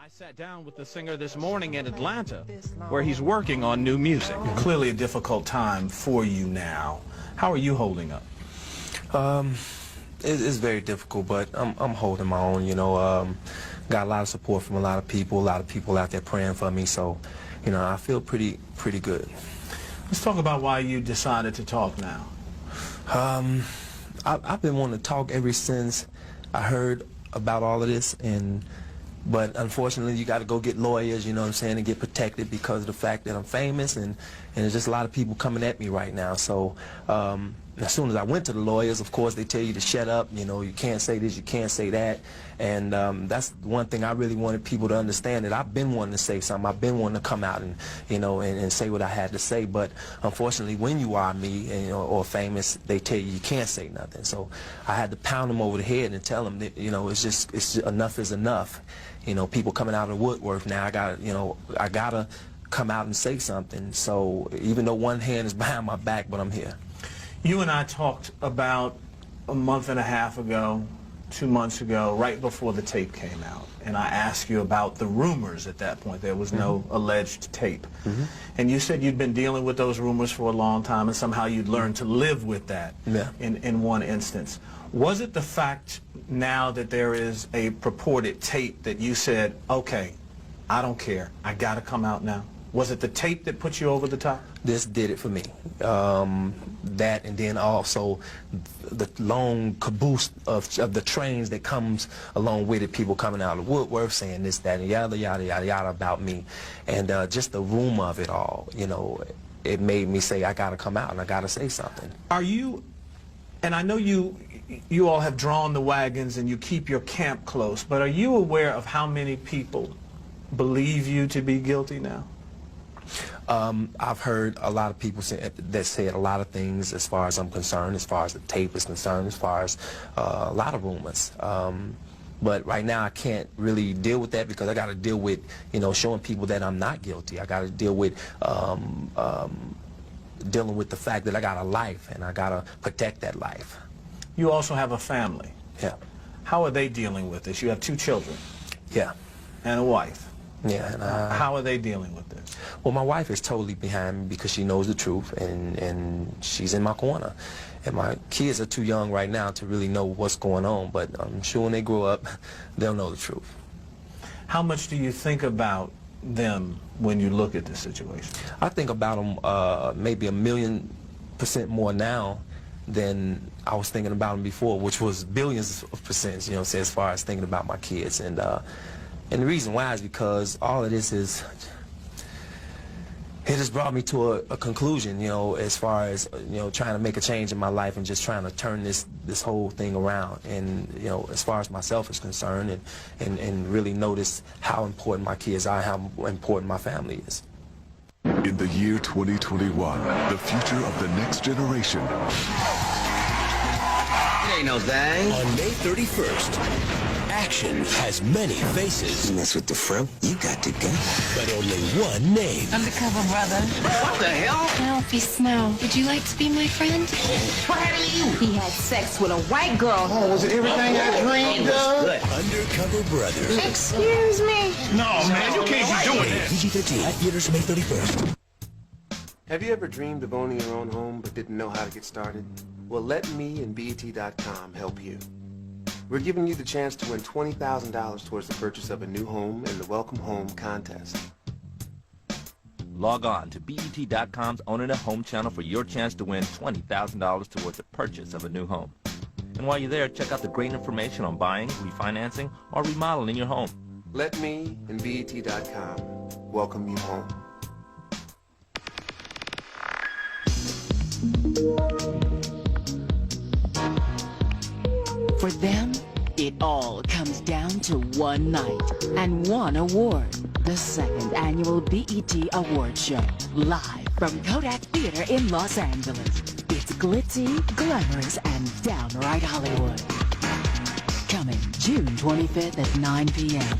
I sat down with the singer this morning in Atlanta, where he's working on new music. Clearly a difficult time for you now. How are you holding up? It's very difficult, but I'm holding my own, you know. Got a lot of support from a lot of people out there praying for me, so, you know, I feel pretty good. Let's talk about why you decided to talk now. I've been wanting to talk ever since I heard about all of this, but unfortunately you got to go get lawyers, you know what I'm saying, and get protected because of the fact that I'm famous, and there's just a lot of people coming at me right now. So as soon as I went to the lawyers, of course, they tell you to shut up, you know, you can't say this, you can't say that, and that's one thing I really wanted people to understand, that I've been wanting to say something, I've been wanting to come out and, you know, and say what I had to say, but unfortunately when you are me, and, you know, or famous, they tell you can't say nothing. So I had to pound them over the head and tell them that, you know, it's enough is enough. You know, people coming out of the woodwork now, I gotta come out and say something. So even though one hand is behind my back, but I'm here. You and I talked about a month and a half ago, 2 months ago, right before the tape came out, and I asked you about the rumors at that point. There was no alleged tape. And you said you'd been dealing with those rumors for a long time, and somehow you'd learned to live with that in one instance. Was it the fact now that there is a purported tape that you said, okay, I don't care, I gotta come out now? Was it the tape that put you over the top? This did it for me. That, and then also the long caboose of the trains that comes along with it, people coming out of the woodwork saying this, that, and yada, yada, yada, yada about me. And just the rumor of it all, you know, it made me say, I gotta come out and I gotta say something. Are you, and I know you all have drawn the wagons and you keep your camp close, but are you aware of how many people believe you to be guilty now? I've heard a lot of people that said a lot of things as far as I'm concerned, as far as the tape is concerned, as far as a lot of rumors. But right now I can't really deal with that because I got to deal with, you know, showing people that I'm not guilty. I got to deal with dealing with the fact that I got a life and I got to protect that life. You also have a family. Yeah. How are they dealing with this? You have 2 children. Yeah. And a wife. Yeah. And how are they dealing with this? Well, my wife is totally behind me because she knows the truth, and she's in my corner. And my kids are too young right now to really know what's going on, but I'm sure when they grow up, they'll know the truth. How much do you think about them when you look at this situation? I think about them maybe 1,000,000% more now than I was thinking about them before, which was billions of percents, you know, as far as thinking about my kids. And the reason why is because all of this is, it has brought me to a conclusion, you know, as far as, you know, trying to make a change in my life and just trying to turn this whole thing around. And, you know, as far as myself is concerned, and really notice how important my kids are, how important my family is. In the year 2021, the future of the next generation. It ain't no thing. On May 31st, action has many faces. You mess with the fro, you got to go. But only one name. Undercover brother. What the hell? Alfie Snow, would you like to be my friend? What happened to you? He had sex with a white girl. Oh, was it everything I dreamed of? Good. Undercover Brother. Excuse me. No, man, you can't be doing this. PG-13 at theaters May 31st. Have you ever dreamed of owning your own home but didn't know how to get started? Well, let me and BET.com help you. We're giving you the chance to win $20,000 towards the purchase of a new home in the Welcome Home contest. Log on to BET.com's Owning a Home channel for your chance to win $20,000 towards the purchase of a new home. And while you're there, check out the great information on buying, refinancing, or remodeling your home. Let me and BET.com welcome you home. For them, it all comes down to one night and one award. The second annual BET Award Show, live from Kodak Theater in Los Angeles. It's glitzy, glamorous, and downright Hollywood. Coming June 25th at 9 p.m.